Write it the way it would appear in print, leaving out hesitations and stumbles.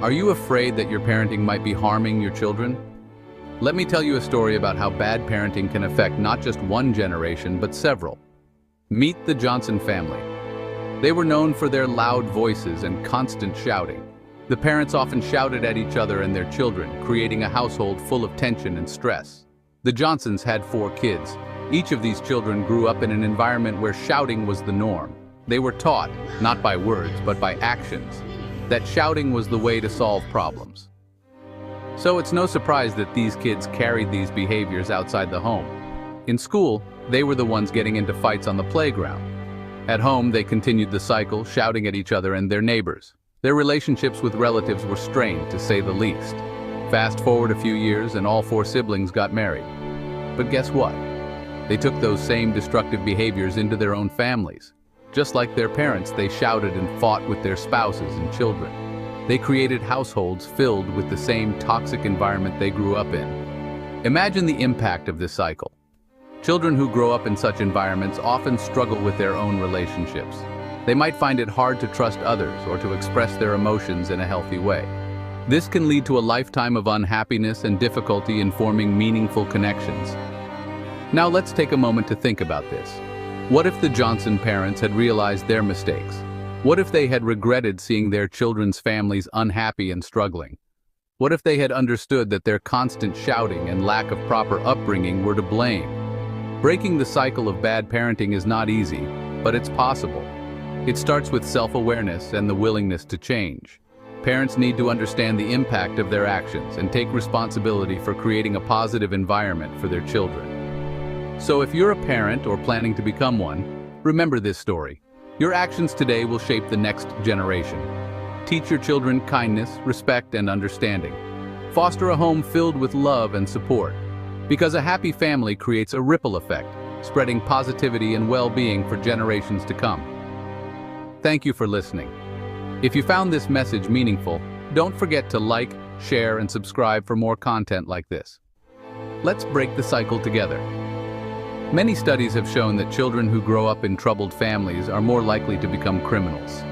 Are you afraid that your parenting might be harming your children? Let me tell you a story about how bad parenting can affect not just one generation, but several. Meet the Johnson family. They were known for their loud voices and constant shouting. The parents often shouted at each other and their children, creating a household full of tension and stress. The Johnsons had 4 kids. Each of these children grew up in an environment where shouting was the norm. They were taught, not by words, but by actions, that shouting was the way to solve problems. So it's no surprise that these kids carried these behaviors outside the home. In school, they were the ones getting into fights on the playground. At home, they continued the cycle, shouting at each other and their neighbors. Their relationships with relatives were strained, to say the least. Fast forward a few years and all 4 siblings got married. But guess what? They took those same destructive behaviors into their own families. Just like their parents, they shouted and fought with their spouses and children. They created households filled with the same toxic environment they grew up in. Imagine the impact of this cycle. Children who grow up in such environments often struggle with their own relationships. They might find it hard to trust others or to express their emotions in a healthy way. This can lead to a lifetime of unhappiness and difficulty in forming meaningful connections. Now let's take a moment to think about this. What if the Johnson parents had realized their mistakes? What if they had regretted seeing their children's families unhappy and struggling? What if they had understood that their constant shouting and lack of proper upbringing were to blame? Breaking the cycle of bad parenting is not easy, but it's possible. It starts with self-awareness and the willingness to change. Parents need to understand the impact of their actions and take responsibility for creating a positive environment for their children. So if you're a parent or planning to become one, remember this story. Your actions today will shape the next generation. Teach your children kindness, respect, and understanding. Foster a home filled with love and support. Because a happy family creates a ripple effect, spreading positivity and well-being for generations to come. Thank you for listening. If you found this message meaningful, don't forget to like, share, and subscribe for more content like this. Let's break the cycle together. Many studies have shown that children who grow up in troubled families are more likely to become criminals.